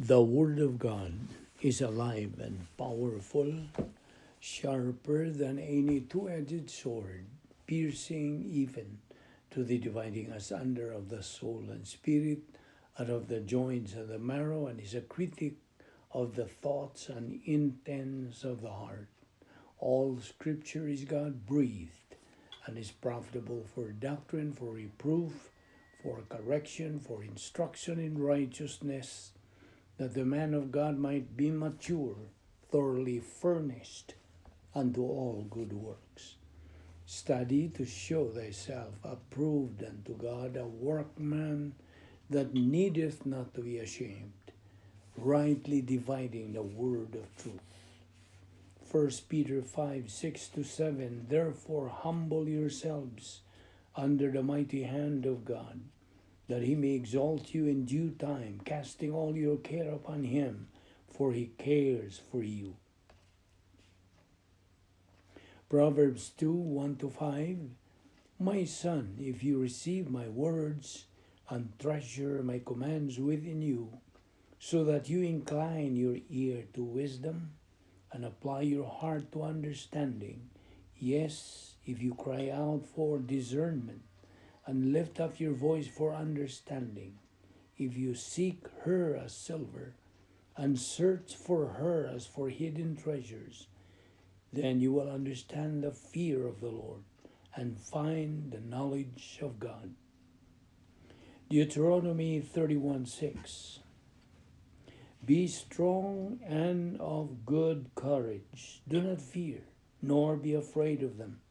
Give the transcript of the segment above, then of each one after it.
The Word of God is alive and powerful, sharper than any two-edged sword, piercing even to the dividing asunder of the soul and spirit, and of the joints and the marrow, and is a critic of the thoughts and intents of the heart. All Scripture is God-breathed and is profitable for doctrine, for reproof, for correction, for instruction in righteousness, that the man of God might be mature, thoroughly furnished unto all good works. Study to show thyself approved unto God, a workman that needeth not to be ashamed, rightly dividing the word of truth. 1 Peter 5:6-7, Therefore humble yourselves under the mighty hand of God, that he may exalt you in due time, casting all your care upon him, for he cares for you. Proverbs 2:1-5, My son, if you receive my words and treasure my commands within you, so that you incline your ear to wisdom and apply your heart to understanding, yes, if you cry out for discernment and lift up your voice for understanding, if you seek her as silver and search for her as for hidden treasures, then you will understand the fear of the Lord and find the knowledge of God. Deuteronomy 31:6, Be strong and of good courage. Do not fear, nor be afraid of them.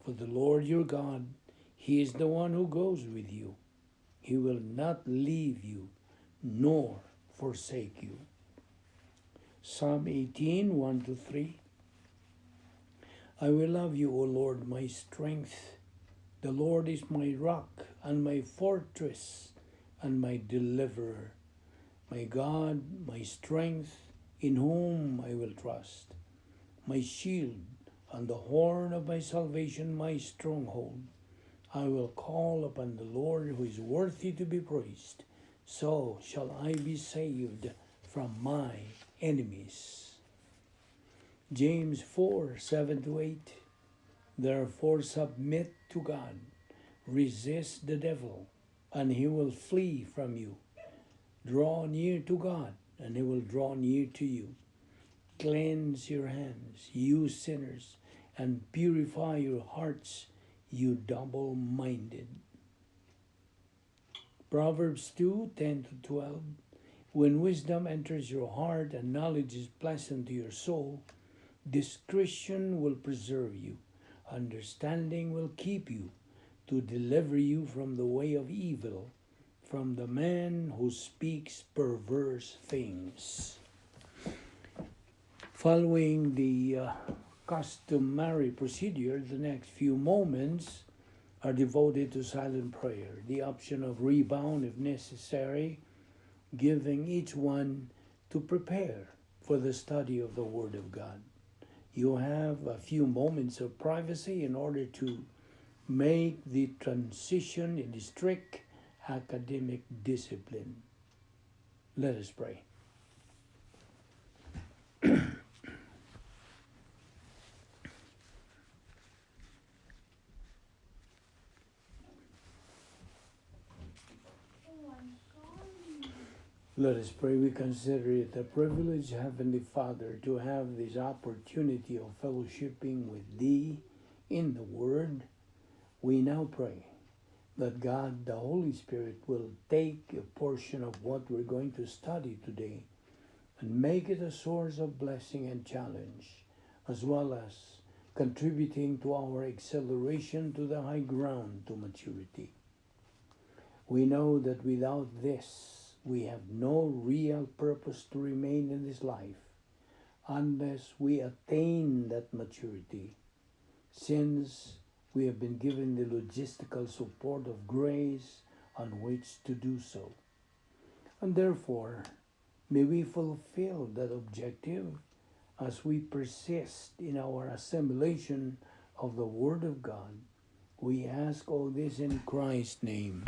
For the Lord your God, He is the one who goes with you. He will not leave you, nor forsake you. Psalm 18:1-3, I will love you, O Lord, my strength. The Lord is my rock and my fortress and my deliverer. My God, my strength, in whom I will trust. My shield and the horn of my salvation, my stronghold. I will call upon the Lord, who is worthy to be praised. So shall I be saved from my enemies. James 4:7-8, Therefore submit to God, resist the devil, and he will flee from you. Draw near to God, and he will draw near to you. Cleanse your hands, you sinners, and purify your hearts, you double-minded. Proverbs 2:10-12, When wisdom enters your heart and knowledge is pleasant to your soul, discretion will preserve you, understanding will keep you, to deliver you from the way of evil, from the man who speaks perverse things. Following the customary procedure, the next few moments are devoted to silent prayer, the option of rebound if necessary, giving each one to prepare for the study of the Word of God. You have a few moments of privacy in order to make the transition in the strict academic discipline. Let us pray. Let us pray. We consider it a privilege, Heavenly Father, to have this opportunity of fellowshipping with Thee in the Word. We now pray that God, the Holy Spirit, will take a portion of what we're going to study today and make it a source of blessing and challenge, as well as contributing to our acceleration to the high ground to maturity. We know that without this, we have no real purpose to remain in this life unless we attain that maturity, since we have been given the logistical support of grace on which to do so. And therefore, may we fulfill that objective as we persist in our assimilation of the Word of God. We ask all this in Christ's name.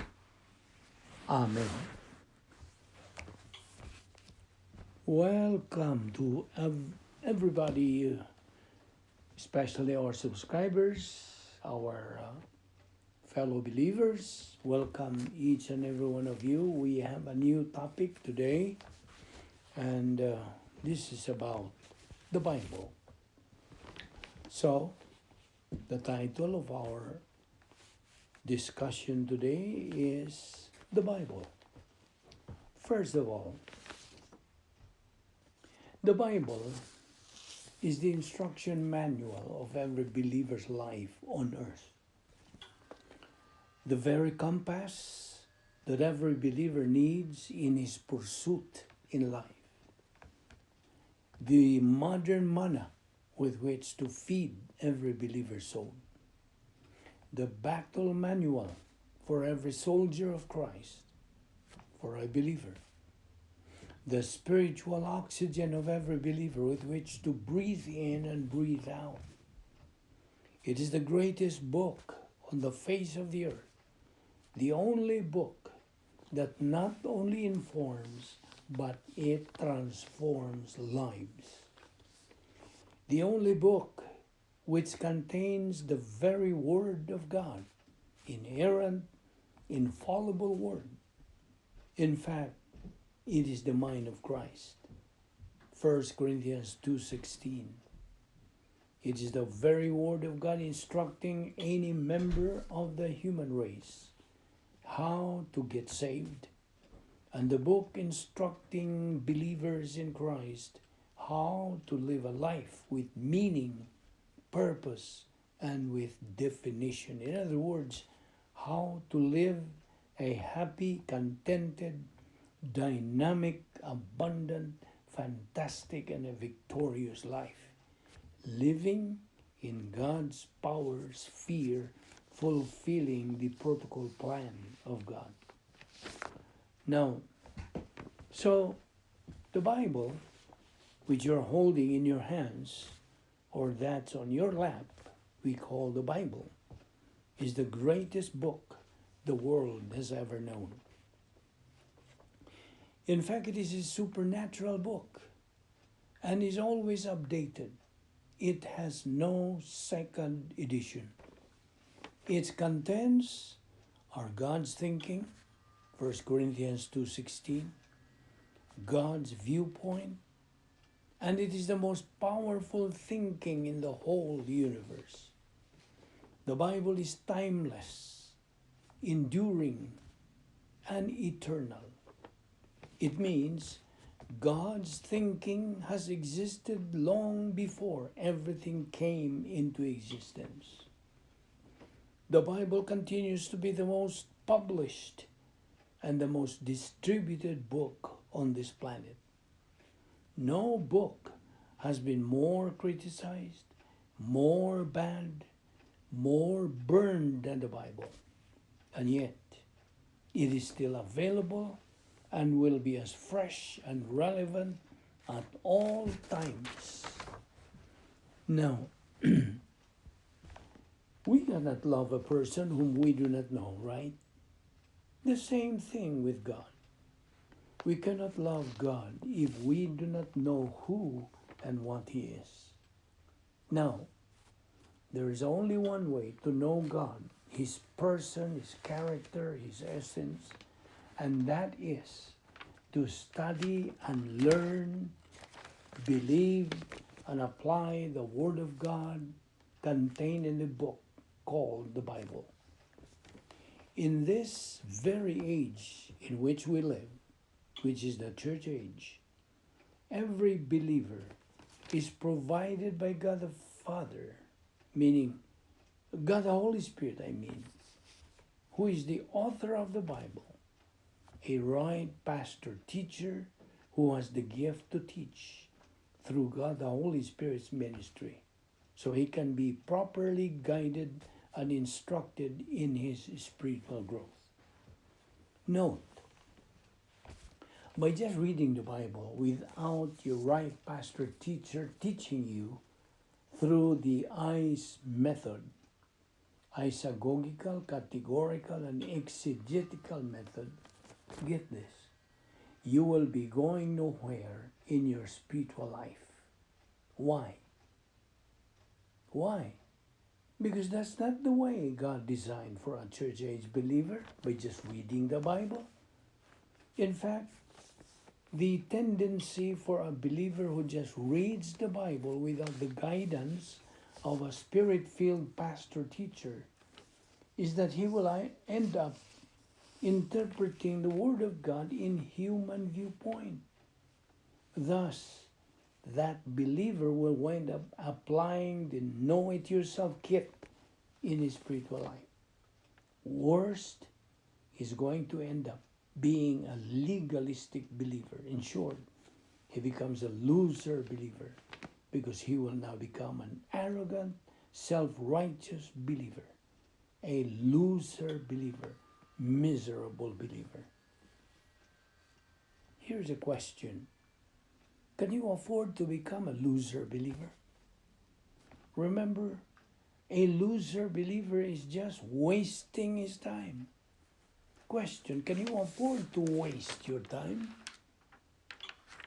Amen. Welcome to everybody, especially our subscribers, our fellow believers. Welcome each and every one of you. We have a new topic today, and this is about the Bible. So, the title of our discussion today is the Bible. First of all, the Bible is the instruction manual of every believer's life on earth. The very compass that every believer needs in his pursuit in life. The modern manna with which to feed every believer's soul. The battle manual for every soldier of Christ, for a believer. The spiritual oxygen of every believer with which to breathe in and breathe out. It is the greatest book on the face of the earth. The only book that not only informs, but it transforms lives. The only book which contains the very Word of God, inerrant, infallible Word. In fact, it is the mind of Christ. 1 Corinthians 2:16. It is the very Word of God instructing any member of the human race how to get saved, and the book instructing believers in Christ how to live a life with meaning, purpose, and with definition. In other words, how to live a happy, contented, dynamic, abundant, fantastic, and a victorious life. Living in God's power sphere, fulfilling the protocol plan of God. Now, so the Bible, which you're holding in your hands, or that's on your lap, we call the Bible, is the greatest book the world has ever known. In fact, it is a supernatural book and is always updated. It has no second edition. Its contents are God's thinking, 1 Corinthians 2:16, God's viewpoint, and it is the most powerful thinking in the whole universe. The Bible is timeless, enduring, and eternal. It means God's thinking has existed long before everything came into existence. The Bible continues to be the most published and the most distributed book on this planet. No book has been more criticized, more banned, more burned than the Bible. And yet, it is still available and will be as fresh and relevant at all times. Now, we cannot love a person whom we do not know, right? The same thing with God. We cannot love God if we do not know who and what He is. Now, there is only one way to know God, His person, His character, His essence, and that is to study and learn, believe, and apply the Word of God contained in the book called the Bible. In this very age in which we live, which is the church age, every believer is provided by God the Father, meaning God the Holy Spirit, who is the author of the Bible, a right pastor, teacher, who has the gift to teach through God the Holy Spirit's ministry, so he can be properly guided and instructed in his spiritual growth. Note, by just reading the Bible without your right pastor, teacher teaching you through the ICE method, isagogical, categorical, and exegetical method, get this, you will be going nowhere in your spiritual life. Why? Why? Because that's not the way God designed for a church age believer, by just reading the Bible. In fact, the tendency for a believer who just reads the Bible without the guidance of a spirit-filled pastor teacher is that he will end up interpreting the Word of God in human viewpoint. Thus, that believer will wind up applying the know-it-yourself kit in his spiritual life. Worst, he's going to end up being a legalistic believer. In short, he becomes a loser believer because he will now become an arrogant, self-righteous believer, a loser believer, miserable believer. Here's a question. Can you afford to become a loser believer? Remember, a loser believer is just wasting his time. Question, can you afford to waste your time?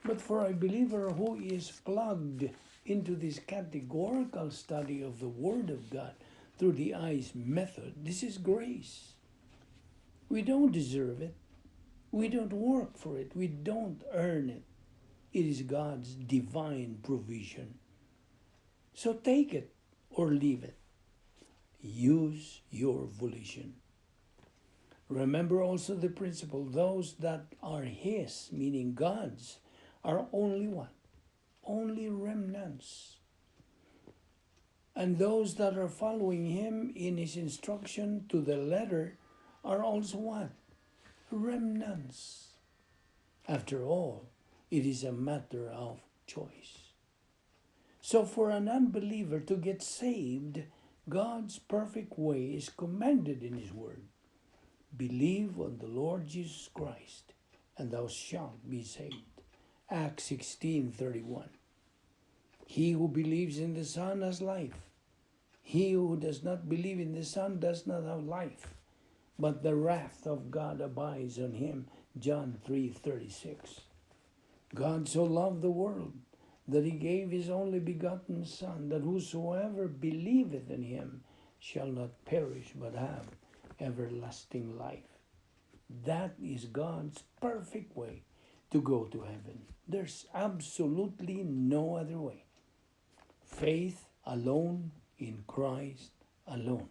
But for a believer who is plugged into this categorical study of the Word of God through the eyes method, this is grace. We don't deserve it. We don't work for it. We don't earn it. It is God's divine provision. So take it or leave it. Use your volition. Remember also the principle, those that are His, meaning God's, are only what? Only remnants. And those that are following Him in His instruction to the letter are also what? Remnants. After all, it is a matter of choice. So for an unbeliever to get saved, God's perfect way is commanded in His Word. Believe on the Lord Jesus Christ, and thou shalt be saved. Acts 16:31. He who believes in the Son has life. He who does not believe in the Son does not have life, but the wrath of God abides on him. John 3:36. God so loved the world that He gave His only begotten Son, that whosoever believeth in Him shall not perish but have everlasting life. That is God's perfect way to go to heaven. There's absolutely no other way. Faith alone in Christ alone.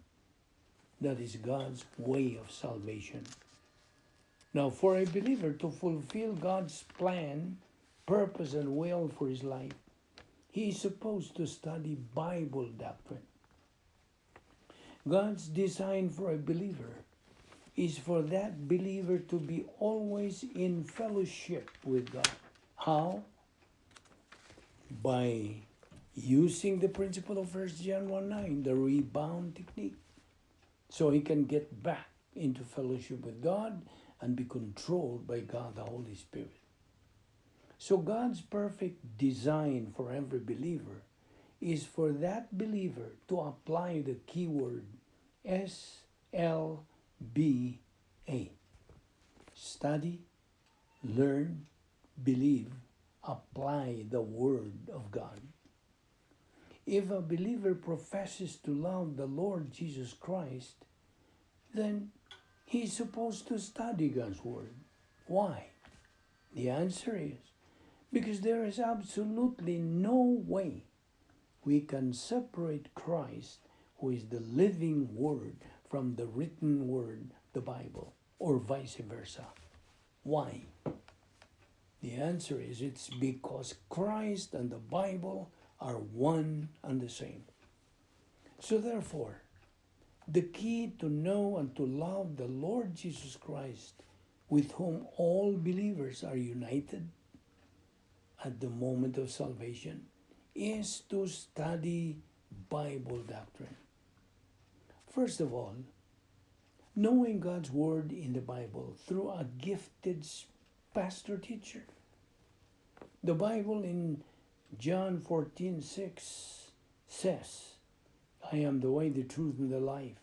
That is God's way of salvation. Now, for a believer to fulfill God's plan, purpose, and will for his life, he is supposed to study Bible doctrine. God's design for a believer is for that believer to be always in fellowship with God. How? By using the principle of 1 John 1:9, the rebound technique, so he can get back into fellowship with God and be controlled by God the Holy Spirit. So God's perfect design for every believer is for that believer to apply the keyword SLBA. Study, learn, believe, apply the Word of God. If a believer professes to love the Lord Jesus Christ, then he's supposed to study God's Word. Why? The answer is because there is absolutely no way we can separate Christ, who is the living Word, from the written Word, the Bible, or vice versa. Why? The answer is it's because Christ and the Bible are one and the same. So therefore, the key to know and to love the Lord Jesus Christ, with whom all believers are united at the moment of salvation, is to study Bible doctrine. First of all, knowing God's Word in the Bible through a gifted pastor teacher. The Bible in John 14:6 says, I am the way, the truth, and the life.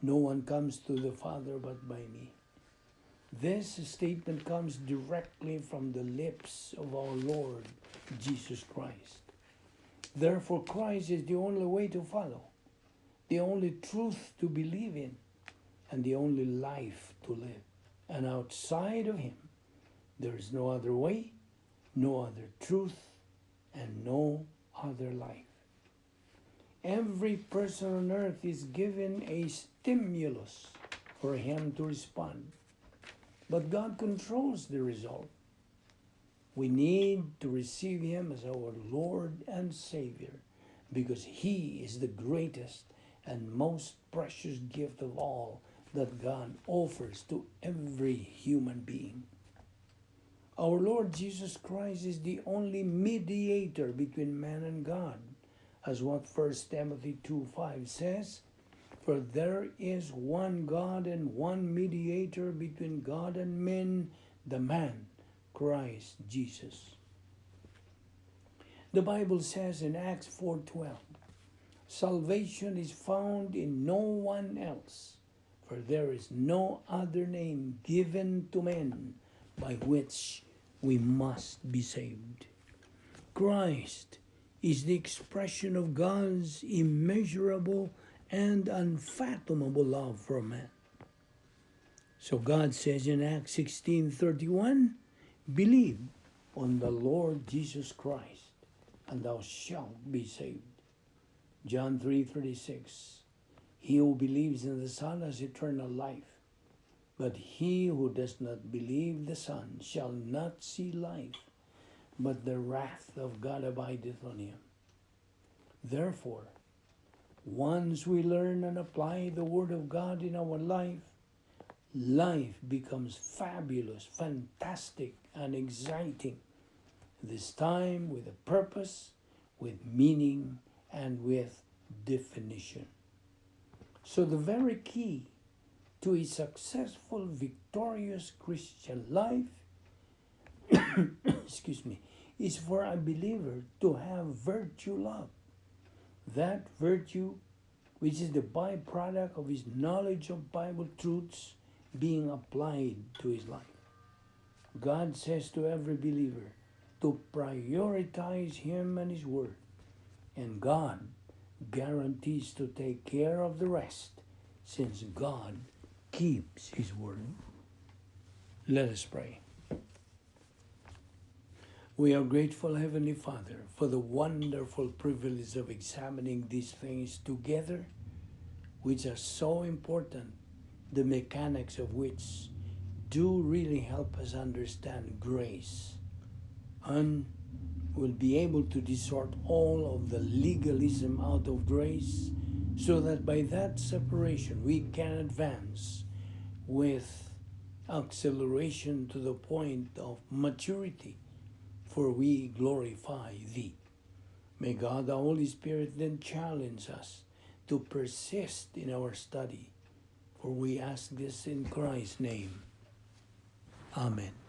No one comes to the Father but by me. This statement comes directly from the lips of our Lord Jesus Christ. Therefore, Christ is the only way to follow, the only truth to believe in, and the only life to live. And outside of him, there is no other way, no other truth, and no other life. Every person on earth is given a stimulus for him to respond, but God controls the result. We need to receive him as our Lord and Savior because he is the greatest and most precious gift of all that God offers to every human being. Our Lord Jesus Christ is the only mediator between man and God, as what 1 Timothy 2:5 says, "For there is one God and one mediator between God and men, the man, Christ Jesus." The Bible says in Acts 4:12, "Salvation is found in no one else, for there is no other name given to men by which we must be saved." Christ is the expression of God's immeasurable and unfathomable love for man. So God says in Acts 16:31, "Believe on the Lord Jesus Christ, and thou shalt be saved." John 3:36, "He who believes in the Son has eternal life, but he who does not believe the Son shall not see life, but the wrath of God abideth on him." Therefore, once we learn and apply the Word of God in our life, life becomes fabulous, fantastic, and exciting. This time with a purpose, with meaning, and with definition. So the very key to a successful, victorious Christian life is for a believer to have virtue love. That virtue, which is the byproduct of his knowledge of Bible truths being applied to his life. God says to every believer to prioritize him and his word, and God guarantees to take care of the rest, since God keeps his word. Let us pray. We are grateful, Heavenly Father, for the wonderful privilege of examining these things together, which are so important, the mechanics of which do really help us understand grace, and will be able to dissort all of the legalism out of grace, so that by that separation we can advance with acceleration to the point of maturity, for we glorify Thee. May God the Holy Spirit then challenge us to persist in our study, for we ask this in Christ's name. Amen.